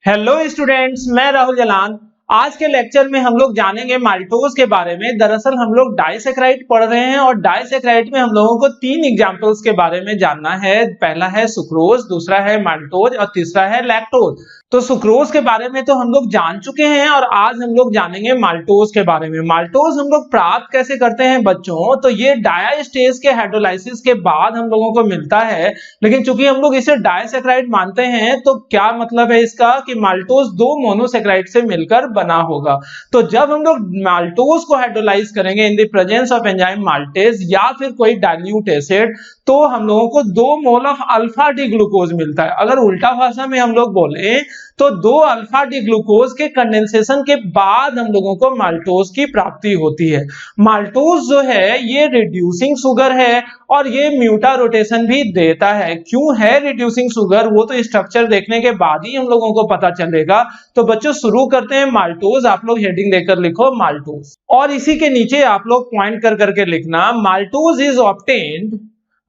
Hello students, मैं राहुल जलान। आज के लेक्चर में हम लोग जानेंगे माल्टोज के बारे में। दरअसल हम लोग डाइसैकराइड पढ़ रहे हैं और डाइसैकराइड में हम लोगों को तीन एग्जांपल्स के बारे में जानना है। पहला है सुक्रोज, दूसरा है माल्टोज और तीसरा है लैक्टोज। तो सुक्रोज के बारे में तो हम लोग जान चुके हैं और आज हम लोग जानेंगे माल्टोज के बारे में। माल्टोज हम लोग प्राप्त कैसे करते हैं बच्चों? तो ये डायास्टेज के हाइड्रोलाइसिस के बाद हम लोगों को मिलता है, लेकिन चूंकि हम लोग इसे डाइसैकराइड मानते हैं तो क्या मतलब है इसका कि माल्टोज दो मोनोसैकराइड से मिलकर बना होगा। तो जब हम लोग माल्टोज को हाइड्रोलाइज करेंगे in the presence of enzyme maltase या फिर कोई डाइल्यूट एसिड, तो हम लोगों को 2 mole of alpha D glucose मिलता है। अगर उल्टा भाषा में हम लोग बोले तो 2 अल्फा डी ग्लूकोज के कंडेंसेशन के बाद हम लोगों को माल्टोज की प्राप्ति होती है। माल्टोज जो है ये रिड्यूसिंग शुगर है और ये म्यूटा रोटेशन भी देता है। क्यों है रिड्यूसिंग शुगर, वो तो स्ट्रक्चर देखने के बाद ही हम लोगों को पता चलेगा। तो बच्चों शुरू करते हैं माल्टोज। आप लोग हेडिंग देकर लिखो माल्टोज और इसी के नीचे आप लोग पॉइंट कर करके लिखना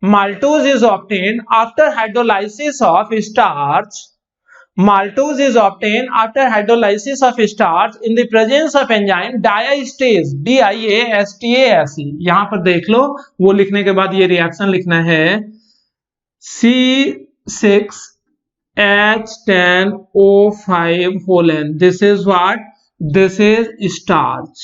Maltose is obtained after hydrolysis of starch. Maltose is obtained after hydrolysis of starch in the presence of enzyme diastase, DIASTASE। यहां पर देख लो, वो लिखने के बाद ये रिएक्शन लिखना है C6H10O5 whole N। This is what? This is starch।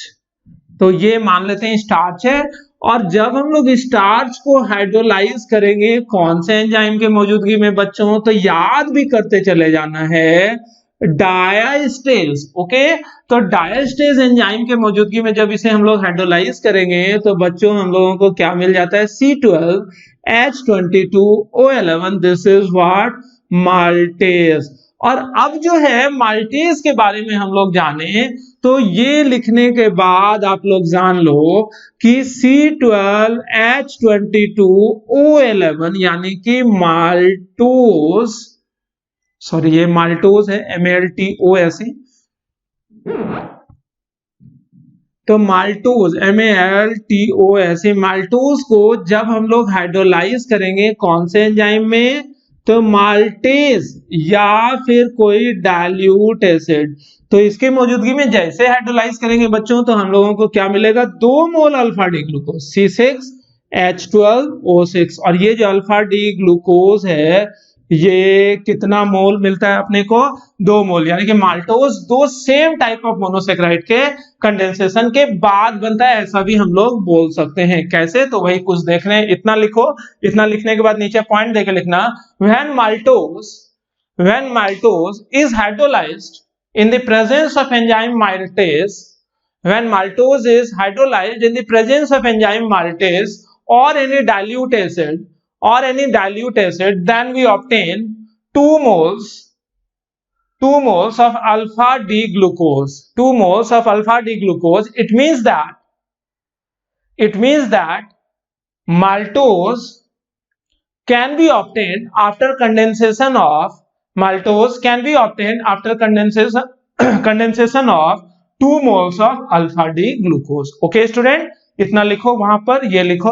तो ये मान लेते हैं स्टार्च है। और जब हम लोग स्टार्च को हाइड्रोलाइज करेंगे कौन से एंजाइम के मौजूदगी में बच्चों, तो याद भी करते चले जाना है डायास्टेज। ओके, तो डायास्टेज एंजाइम के मौजूदगी में जब इसे हम लोग हाइड्रोलाइज करेंगे तो बच्चों हम लोगों को क्या मिल जाता है? C12H22O11। This is what? Maltase. और अब जो है माल्टेज के बारे में हम लोग जाने तो ये लिखने के बाद आप लोग जान लो कि C12H22O11 यानी कि माल्टोज, सॉरी ये माल्टोज है, MALTOS। तो माल्टोज MALTOS, माल्टोज को जब हम लोग हाइड्रोलाइज करेंगे कौन से एंजाइम में? तो माल्टेज या फिर कोई डाइल्यूट एसिड। तो इसके मौजूदगी में जैसे हाइड्रोलाइज करेंगे बच्चों तो हम लोगों को क्या मिलेगा? 2 मोल अल्फा डी ग्लूकोज C6H12O6। और ये जो अल्फा डी ग्लूकोज है ये कितना मोल मिलता है अपने को? 2 मोल। यानी कि maltose 2 same type of monosaccharide के कंडेंसेशन के बाद बनता है, ऐसा भी हम लोग बोल सकते हैं। कैसे? तो वही कुछ देख रहे हैं। इतना लिखो, इतना लिखने के बाद नीचे पॉइंट देके लिखना when maltose is hydrolyzed in the presence of enzyme maltase, when maltose is hydrolyzed in the presence of enzyme maltase or any dilute acid, then we obtain 2 moles of alpha D glucose, 2 moles of alpha D glucose. It means that maltose can be obtained after condensation of condensation of 2 moles of alpha D glucose। Okay student, इतना लिखो वहां पर, ये लिखो।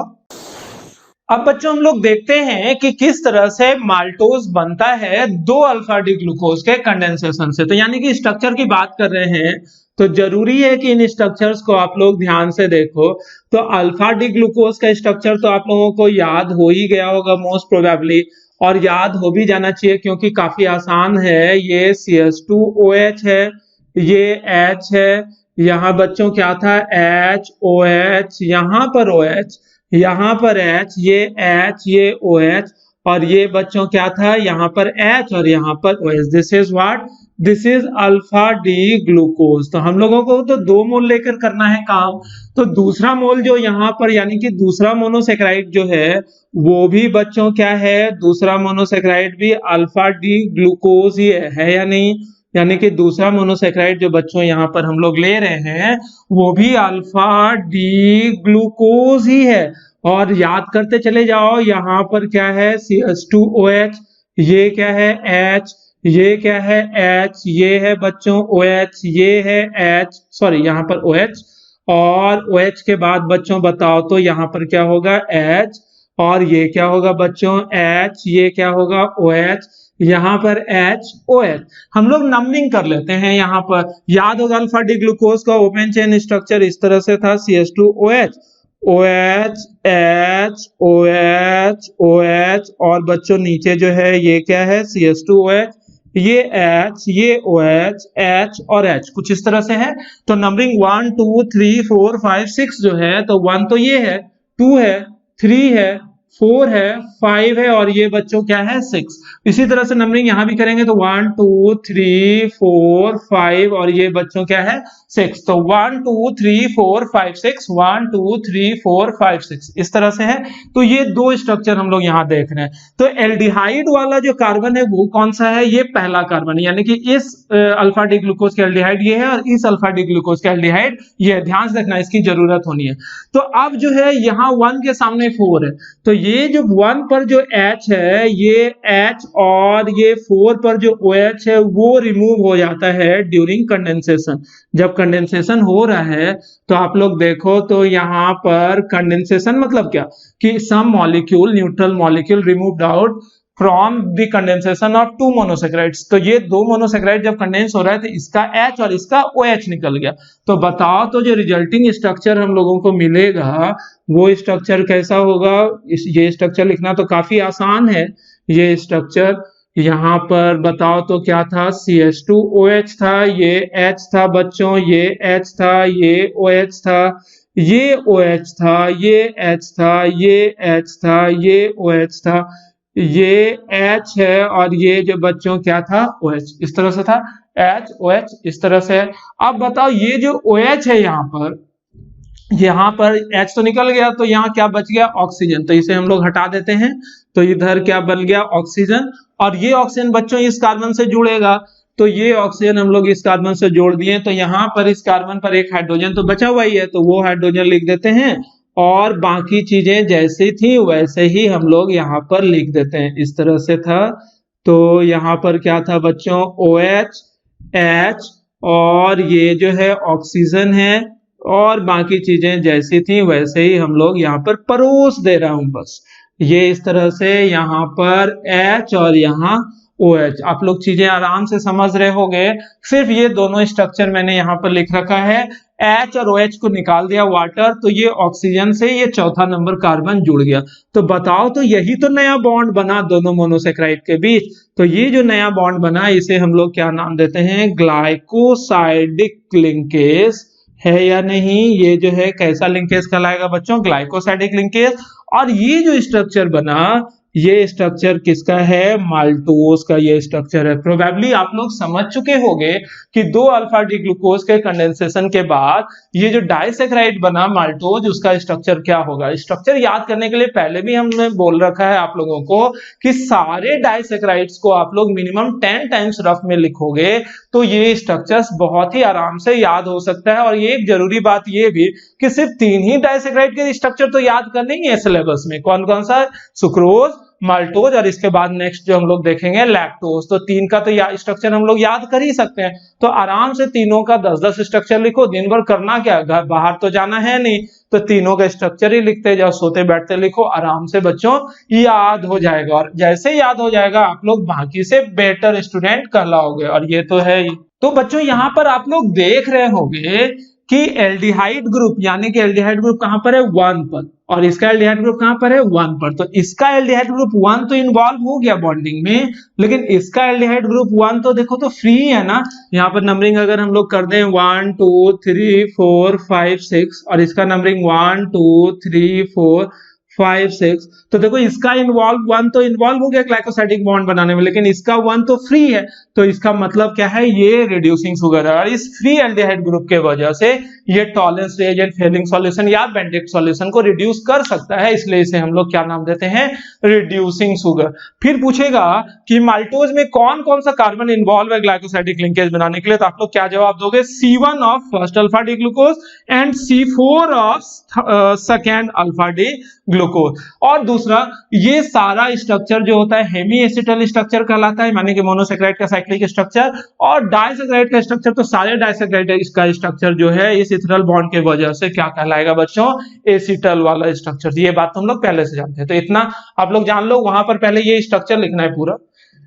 अब बच्चों हम लोग देखते हैं कि किस तरह से माल्टोज बनता है 2 अल्फा डी ग्लूकोज के कंडेंसेशन से। तो यानी कि स्ट्रक्चर की बात कर रहे हैं तो जरूरी है कि इन स्ट्रक्चर्स को आप लोग ध्यान से देखो। तो अल्फा डी ग्लूकोज का स्ट्रक्चर तो आप लोगों को याद हो ही गया होगा मोस्ट प्रोबेबली, और याद हो भी जाना चाहिए क्योंकि काफी आसान है। ये CH2OH है, ये H है, यहाँ बच्चों क्या था? HOH, यहाँ पर OH, यहाँ पर H, ये H, ये OH, और ये बच्चों क्या था? यहाँ पर H और यहाँ पर OH। This is what? This is alpha D glucose. तो हम लोगों को तो 2 मोल लेकर करना है काम। तो दूसरा मोल जो यहाँ पर यानी कि दूसरा मोनोसैकराइड जो है वो भी बच्चों क्या है? दूसरा मोनोसैकराइड भी अल्फा डी ग्लूकोज ही है या नहीं? यानी कि दूसरा मोनोसैकराइड जो बच्चों यहाँ पर हम लोग ले रहे हैं वो भी अल्फा डी ग्लूकोज ही है। और याद करते चले जाओ, यहाँ पर क्या है? CH2OH, ये क्या है? H, ये क्या है? H, ये है बच्चों OH, ये है H, सॉरी यहाँ पर OH, और OH के बाद बच्चों बताओ तो यहाँ पर क्या होगा? H, और ये क्या होगा बच्चों? H, ये क्या होगा? OH, यहाँ पर HOH। हम लोग नंबरिंग कर लेते हैं। यहाँ पर याद होगा अल्फा डी ग्लूकोज का ओपन चेन स्ट्रक्चर इस तरह से था, CH2OH, OH H OH OH, और बच्चों नीचे जो है ये क्या है, CH2OH, ये H, ये OH, H और H कुछ इस तरह से है। तो नंबरिंग 1 2 3 4 5 6 जो है, तो 1 तो ये है, 2 है, 3 है, 4 है, 5 है, और ये बच्चों क्या है, 6। इसी तरह से नंबरिंग यहाँ भी करेंगे तो 1 2 3 4 5, और ये बच्चों क्या है, 6। तो 1 2 3 4 5 6, 1 2 3 4 5 6 इस तरह से है। तो ये दो स्ट्रक्चर हम लोग यहाँ देख रहे हैं। तो एल्डिहाइड वाला जो कार्बन है वो कौन सा है, ये पहला कार्बन है, यानी कि इस अल्फा डी ग्लूकोज का एल्डिहाइड ये है, और इस अल्फा डी ग्लूकोज का एल्डिहाइड ये है। ध्यान से रखना, इसकी जरूरत होनी है। तो अब जो है यहाँ 1 के सामने 4 है, तो ये जो 1 पर जो H है, ये H, और ये 4 पर जो OH है वो रिमूव हो जाता है ड्यूरिंग कंडेंसेशन। जब कंडेंसेशन हो रहा है तो आप लोग देखो तो यहाँ पर कंडेंसेशन मतलब क्या, कि some molecule, neutral molecule removed out from the condensation of 2 monosaccharides. तो ये 2 मोनोसेक्राइड जब कंडेंस हो रहा है तो इसका H और इसका OH निकल गया। तो बताओ तो जो रिजल्टिंग स्ट्रक्चर हम लोगों को मिलेगा वो स्ट्रक्चर कैसा होगा। ये स्ट्रक्चर लिखना तो काफी आसान है। ये स्ट्रक्चर यहाँ पर बताओ तो क्या था, CH2OH था, ये H था बच्चों, ये H था, ये OH था, ये OH था, ये H था, ये H था, ये OH था, ये H है, और ये जो बच्चों क्या था, OH। इस तरह से था, HOH इस तरह से। अब बताओ ये जो OH है यहाँ पर H तो निकल गया, तो यहाँ क्या बच गया, ऑक्सीजन। तो इसे हम लोग हटा देते हैं, तो इधर क्या बन गया, ऑक्सीजन। और ये ऑक्सीजन बच्चों इस कार्बन से जुड़ेगा, तो ये ऑक्सीजन हम लोग इस कार्बन से जोड़ दिए, तो यहाँ पर इस कार्बन पर एक हाइड्रोजन तो बचा हुआ ही है, तो वो हाइड्रोजन लिख देते हैं, और बाकी चीजें जैसी थी वैसे ही हम लोग यहाँ पर लिख देते हैं। इस तरह से था। तो यहाँ पर क्या था बच्चों, OH H, और ये जो है ऑक्सीजन है, और बाकी चीजें जैसी थी वैसे ही हम लोग यहाँ पर परोस दे रहा हूं बस। ये इस तरह से यहाँ पर H और यहाँ OH, आप लोग चीजें आराम से समझ रहे होंगे। सिर्फ ये दोनों स्ट्रक्चर मैंने यहाँ पर लिख रखा है, H और OH को निकाल दिया वाटर, तो ये ऑक्सीजन से ये चौथा नंबर कार्बन जुड़ गया। तो बताओ तो यही तो नया बॉन्ड बना दोनों मोनोसेक्राइड के बीच। तो ये जो नया बॉन्ड बना इसे हम लोग क्या नाम देते हैं, ग्लाइकोसाइडिक लिंकेज है या नहीं। ये जो है कैसा लिंकेज कहलाएगा बच्चों, ग्लाइकोसाइडिक लिंकेज। और ये जो स्ट्रक्चर बना, ये स्ट्रक्चर किसका है, माल्टोज का ये स्ट्रक्चर है। प्रोबेबली आप लोग समझ चुके होंगे कि 2 अल्फा डी ग्लूकोज के कंडेंसेशन के बाद ये जो डाइसेक्राइड बना माल्टोज, उसका स्ट्रक्चर क्या होगा। स्ट्रक्चर याद करने के लिए पहले भी हमने बोल रखा है आप लोगों को कि सारे डाइसेक्राइड्स को आप लोग मिनिमम 10 टाइम्स रफ में लिखोगे तो ये स्ट्रक्चर्स बहुत ही आराम से याद हो सकता है। और ये एक जरूरी बात ये भी कि सिर्फ 3 ही डाइसेक्राइड के स्ट्रक्चर तो याद करने ही है सिलेबस में। कौन कौन सा, सुक्रोज, माल्टोज, और इसके बाद नेक्स्ट जो हम लोग देखेंगे लैक्टोज। तो 3 का तो स्ट्रक्चर हम लोग याद कर ही सकते हैं। तो आराम से तीनों का 10-10 स्ट्रक्चर लिखो। दिन भर करना क्या, घर बाहर तो जाना है नहीं, तो तीनों का स्ट्रक्चर ही लिखते जाओ, सोते बैठते लिखो, आराम से बच्चों याद हो जाएगा। और जैसे याद हो जाएगा आप लोग बाकी से बेटर स्टूडेंट कहलाओगे। और ये तो है ही। तो बच्चों यहाँ पर आप लोग देख रहे होंगे कि एल्डिहाइड ग्रुप, यानी कि एल्डिहाइड ग्रुप कहां पर है, 1 पर, और इसका एल्डिहाइड ग्रुप कहां पर है, 1 पर। तो इसका एल्डिहाइड ग्रुप 1 तो इन्वॉल्व हो गया बॉन्डिंग में, लेकिन इसका एल्डिहाइड ग्रुप 1 तो देखो तो फ्री है ना। यहाँ पर नंबरिंग अगर हम लोग कर दें 1 2 3 4 5 6, और इसका नंबरिंग 1 2 3 4 5 6, तो देखो इसका इन्वॉल्व 1 तो इन्वॉल्व हो गया ग्लाइकोसाइडिक बॉन्ड बनाने में, लेकिन इसका 1 तो फ्री है। तो इसका मतलब क्या है, ये रिड्यूसिंग शुगर है। और इस फ्री एल्डिहाइड ग्रुप के वजह से ये टॉलेंस रिएजेंट, फेलिंग सॉल्यूशन या बेंटिक सॉल्यूशन को रिड्यूस कर सकता है, इसलिए इसे हम लोग क्या नाम देते हैं, रिड्यूसिंग शुगर। फिर पूछेगा कि माल्टोज में कौन कौन सा कार्बन इन्वॉल्व है ग्लाइकोसाइडिक लिंकेज बनाने के लिए, तो आप लोग क्या जवाब दोगे, C1 of first alpha D glucose and C4 of second alpha D glucose. और दूसरा, ये सारा स्ट्रक्चर जो होता है हेमी एसिटल स्ट्रक्चर कहलाता है, माने कि मोनोसेक्राइड का साइक्लिक स्ट्रक्चर, और डाइसेक्राइड का स्ट्रक्चर, तो सारे डाइसेक्राइड का स्ट्रक्चर जो है इस इथेनॉल बॉन्ड के वजह से क्या कहलाएगा बच्चों, एसिटल वाला स्ट्रक्चर। ये बात हम लोग पहले से जानते हैं, तो इतना आप लोग जान लो। वहां पर पहले ये स्ट्रक्चर लिखना है पूरा,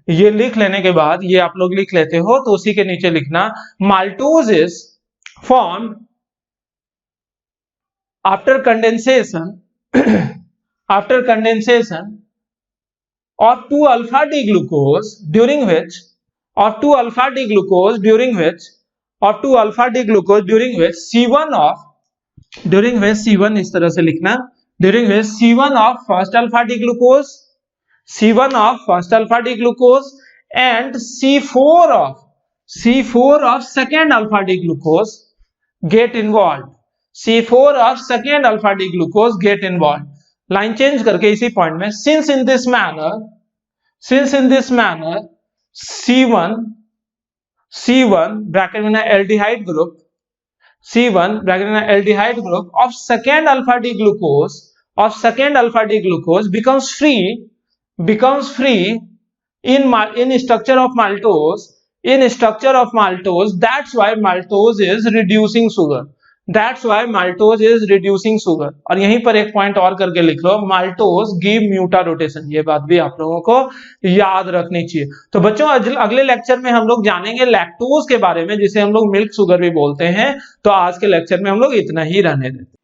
ये लिख लेने के बाद ये आप लोग लिख लेते हो, तो उसी के नीचे लिखना maltose is formed after condensation of 2 alpha D glucose during which C1 इस तरह से लिखना, during which C1 of first alpha D glucose and C4 of second alpha D glucose get involved. Line change करके इसी point में since in this manner C1 bracket में aldehyde group of second alpha D glucose becomes free in structure of maltose. That's why maltose is reducing sugar. और यहीं पर एक point और करके लिख लो, माल्टोज गिव म्यूटा रोटेशन। ये बात भी आप लोगों को याद रखनी चाहिए। तो बच्चों अगले लेक्चर में हम लोग जानेंगे लैक्टोज के बारे में, जिसे हम लोग मिल्क शुगर भी बोलते हैं। तो आज के लेक्चर में हम लोग इतना ही रहने देते हैं।